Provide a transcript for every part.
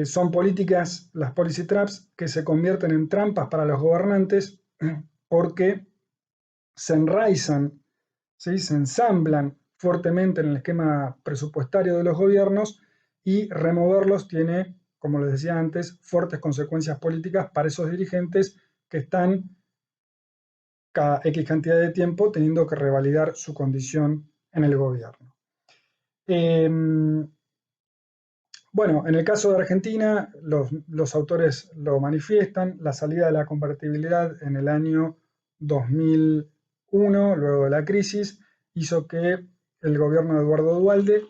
Son políticas, las policy traps, que se convierten en trampas para los gobernantes porque se enraizan, ¿sí? Se ensamblan fuertemente en el esquema presupuestario de los gobiernos y removerlos tiene, como les decía antes, fuertes consecuencias políticas para esos dirigentes que están cada X cantidad de tiempo teniendo que revalidar su condición en el gobierno. Bueno, en el caso de Argentina, los autores lo manifiestan, la salida de la convertibilidad en el año 2001, luego de la crisis, hizo que el gobierno de Eduardo Duhalde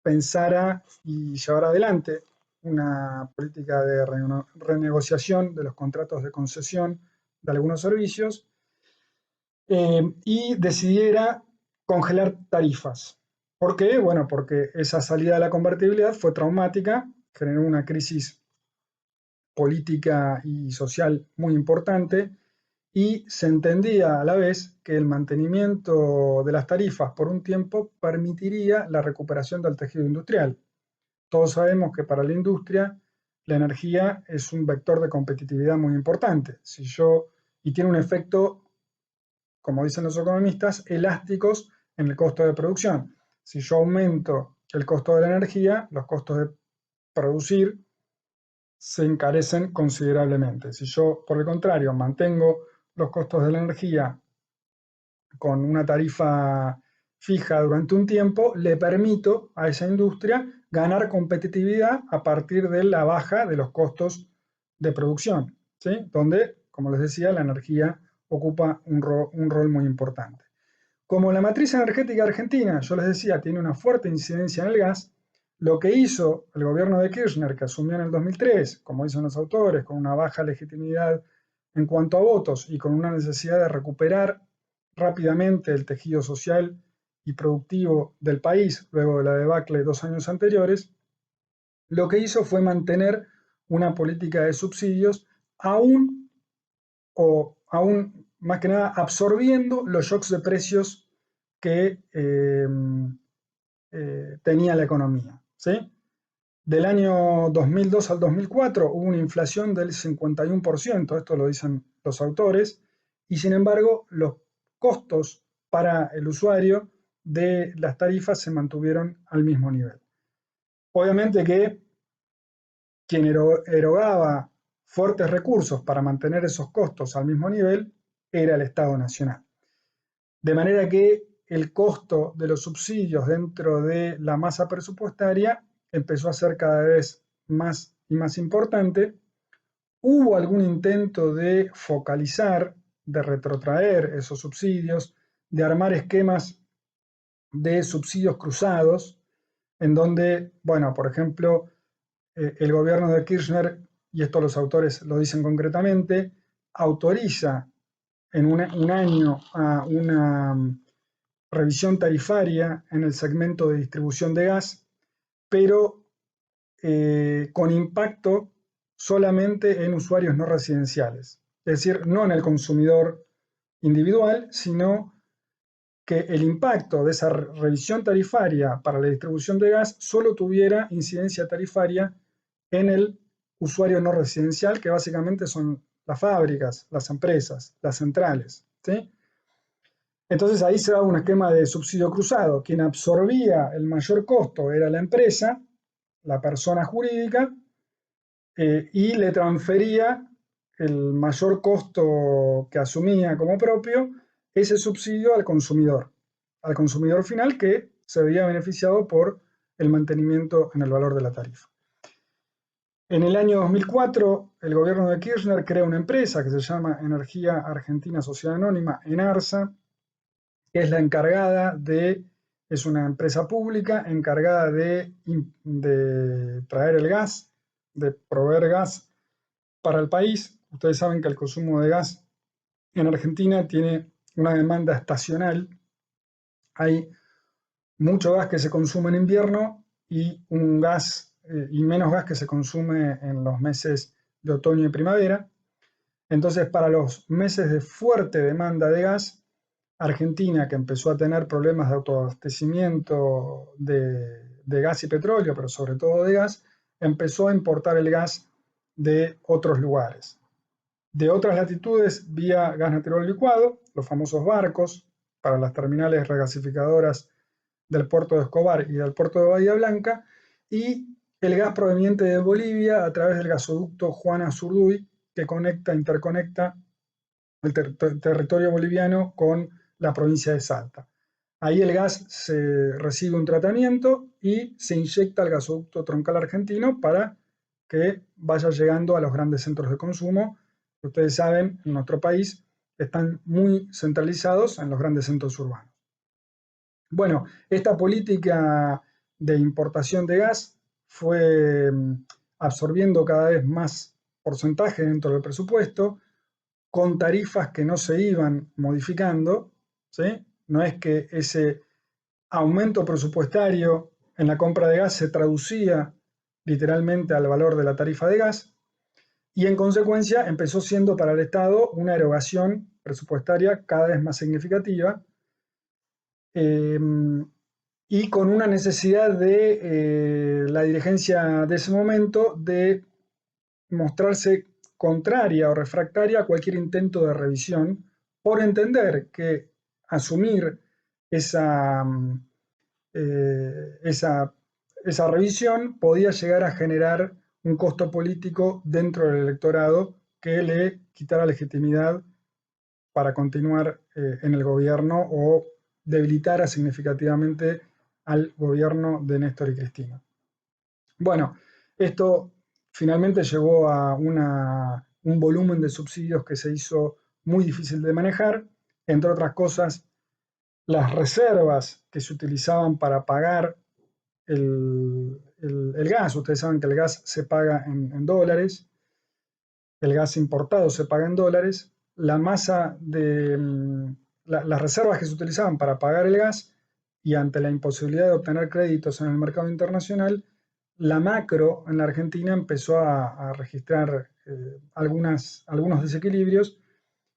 pensara y llevara adelante una política de renegociación de los contratos de concesión de algunos servicios y decidiera congelar tarifas. ¿Por qué? Bueno, porque esa salida de la convertibilidad fue traumática, generó una crisis política y social muy importante y se entendía a la vez que el mantenimiento de las tarifas por un tiempo permitiría la recuperación del tejido industrial. Todos sabemos que para la industria la energía es un vector de competitividad muy importante. Y tiene un efecto, como dicen los economistas, elásticos en el costo de producción. Si yo aumento el costo de la energía, los costos de producir se encarecen considerablemente. Si yo, por el contrario, mantengo los costos de la energía con una tarifa fija durante un tiempo, le permito a esa industria ganar competitividad a partir de la baja de los costos de producción, ¿sí? Donde, como les decía, la energía ocupa un rol muy importante. Como la matriz energética argentina, yo les decía, tiene una fuerte incidencia en el gas, lo que hizo el gobierno de Kirchner, que asumió en el 2003, como dicen los autores, con una baja legitimidad en cuanto a votos y con una necesidad de recuperar rápidamente el tejido social y productivo del país, luego de la debacle de 2 años anteriores, lo que hizo fue mantener una política de subsidios aún más que nada absorbiendo los shocks de precios que tenía la economía, ¿sí? Del año 2002 al 2004 hubo una inflación del 51%, esto lo dicen los autores, y sin embargo los costos para el usuario de las tarifas se mantuvieron al mismo nivel. Obviamente que quien erogaba fuertes recursos para mantener esos costos al mismo nivel era el Estado Nacional. De manera que el costo de los subsidios dentro de la masa presupuestaria empezó a ser cada vez más y más importante. Hubo algún intento de focalizar, de retrotraer esos subsidios, de armar esquemas de subsidios cruzados, en donde, bueno, por ejemplo, el gobierno de Kirchner, y esto los autores lo dicen concretamente, autoriza en un año a una revisión tarifaria en el segmento de distribución de gas, pero con impacto solamente en usuarios no residenciales. Es decir, no en el consumidor individual, sino que el impacto de esa revisión tarifaria para la distribución de gas solo tuviera incidencia tarifaria en el usuario no residencial, que básicamente son las fábricas, las empresas, las centrales, ¿sí? Entonces ahí se daba un esquema de subsidio cruzado. Quien absorbía el mayor costo era la empresa, la persona jurídica, y le transfería el mayor costo que asumía como propio, ese subsidio al consumidor final que se veía beneficiado por el mantenimiento en el valor de la tarifa. En el año 2004, el gobierno de Kirchner crea una empresa que se llama Energía Argentina Sociedad Anónima, ENARSA, que es la encargada es una empresa pública encargada de traer el gas, de proveer gas para el país. Ustedes saben que el consumo de gas en Argentina tiene una demanda estacional. Hay mucho gas que se consume en invierno y menos gas que se consume en los meses de otoño y primavera. Entonces, para los meses de fuerte demanda de gas, Argentina, que empezó a tener problemas de autoabastecimiento de gas y petróleo, pero sobre todo de gas, empezó a importar el gas de otros lugares. De otras latitudes, vía gas natural licuado, los famosos barcos para las terminales regasificadoras del puerto de Escobar y del puerto de Bahía Blanca, y el gas proveniente de Bolivia a través del gasoducto Juana Zurduy, que interconecta el territorio boliviano con la provincia de Salta. Ahí el gas se recibe un tratamiento y se inyecta al gasoducto troncal argentino para que vaya llegando a los grandes centros de consumo. Ustedes saben, en nuestro país están muy centralizados en los grandes centros urbanos. Bueno, esta política de importación de gas fue absorbiendo cada vez más porcentaje dentro del presupuesto, con tarifas que no se iban modificando, ¿sí? No es que ese aumento presupuestario en la compra de gas se traducía literalmente al valor de la tarifa de gas, y en consecuencia empezó siendo para el Estado una erogación presupuestaria cada vez más significativa, y con una necesidad de la dirigencia de ese momento de mostrarse contraria o refractaria a cualquier intento de revisión, por entender que asumir esa, esa revisión podía llegar a generar un costo político dentro del electorado que le quitara legitimidad para continuar en el gobierno o debilitara significativamente al gobierno de Néstor y Cristina. Bueno, esto finalmente llevó a un volumen de subsidios que se hizo muy difícil de manejar, entre otras cosas, las reservas que se utilizaban para pagar el gas. Ustedes saben que el gas se paga en dólares, el gas importado se paga en dólares, la masa de las reservas que se utilizaban para pagar el gas, y ante la imposibilidad de obtener créditos en el mercado internacional, la macro en la Argentina empezó a registrar algunos desequilibrios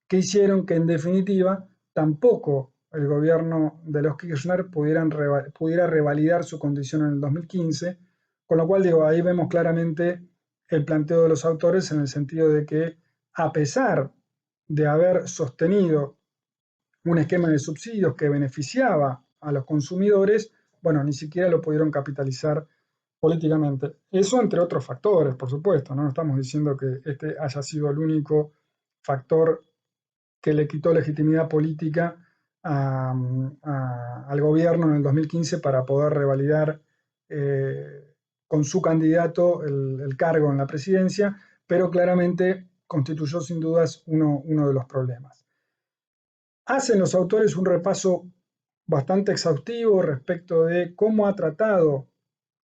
que hicieron que en definitiva tampoco el gobierno de los Kirchner pudiera revalidar su condición en el 2015, con lo cual digo, ahí vemos claramente el planteo de los autores en el sentido de que a pesar de haber sostenido un esquema de subsidios que beneficiaba a los consumidores, bueno, ni siquiera lo pudieron capitalizar políticamente. Eso entre otros factores, por supuesto, no estamos diciendo que este haya sido el único factor que le quitó legitimidad política al gobierno en el 2015 para poder revalidar con su candidato el cargo en la presidencia, pero claramente constituyó sin dudas uno de los problemas. Hacen los autores un repaso bastante exhaustivo respecto de cómo ha tratado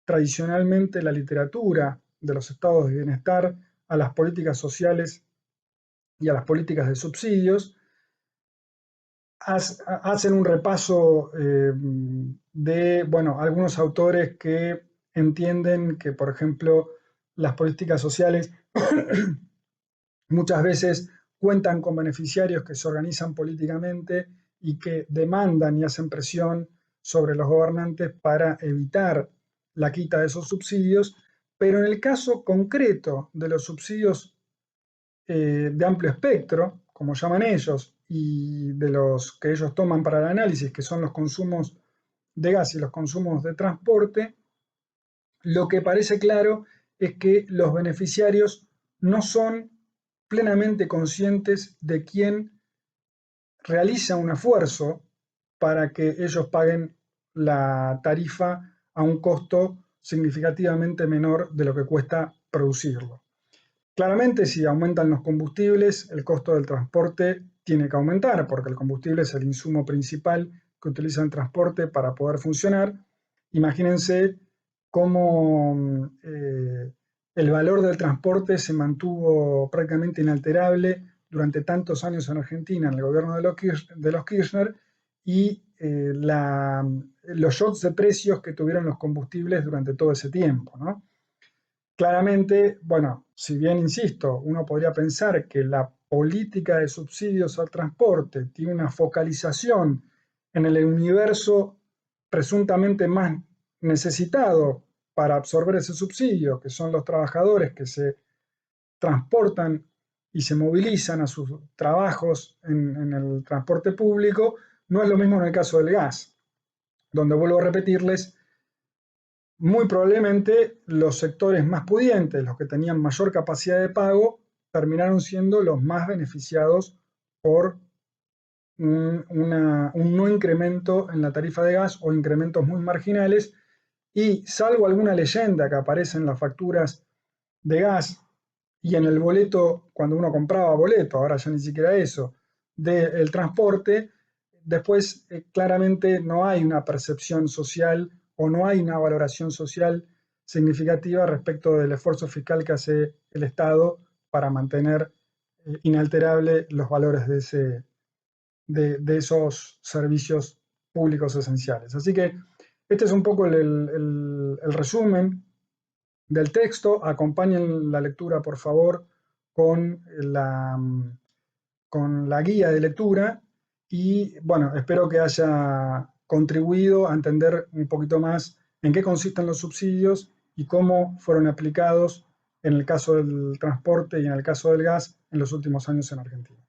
tradicionalmente la literatura de los estados de bienestar a las políticas sociales y a las políticas de subsidios. Hacen un repaso de, bueno, algunos autores que entienden que, por ejemplo, las políticas sociales muchas veces cuentan con beneficiarios que se organizan políticamente y que demandan y hacen presión sobre los gobernantes para evitar la quita de esos subsidios, pero en el caso concreto de los subsidios de amplio espectro, como llaman ellos, y de los que ellos toman para el análisis, que son los consumos de gas y los consumos de transporte, lo que parece claro es que los beneficiarios no son plenamente conscientes de quién realiza un esfuerzo para que ellos paguen la tarifa a un costo significativamente menor de lo que cuesta producirlo. Claramente, si aumentan los combustibles, el costo del transporte tiene que aumentar, porque el combustible es el insumo principal que utiliza el transporte para poder funcionar. Imagínense cómo el valor del transporte se mantuvo prácticamente inalterable durante tantos años en Argentina, en el gobierno de los Kirchner, y los shocks de precios que tuvieron los combustibles durante todo ese tiempo, ¿no? Claramente, bueno, si bien insisto, uno podría pensar que la política de subsidios al transporte tiene una focalización en el universo presuntamente más necesitado para absorber ese subsidio, que son los trabajadores que se transportan y se movilizan a sus trabajos en el transporte público, no es lo mismo en el caso del gas, donde vuelvo a repetirles, muy probablemente los sectores más pudientes, los que tenían mayor capacidad de pago, terminaron siendo los más beneficiados por un no incremento en la tarifa de gas o incrementos muy marginales, y salvo alguna leyenda que aparece en las facturas de gas y en el boleto, cuando uno compraba boleto, ahora ya ni siquiera eso, del transporte, después claramente no hay una percepción social o no hay una valoración social significativa respecto del esfuerzo fiscal que hace el Estado para mantener inalterable los valores de esos servicios públicos esenciales. Así que este es un poco el resumen del texto. Acompañen la lectura, por favor, con con la guía de lectura y, bueno, espero que haya contribuido a entender un poquito más en qué consisten los subsidios y cómo fueron aplicados en el caso del transporte y en el caso del gas en los últimos años en Argentina.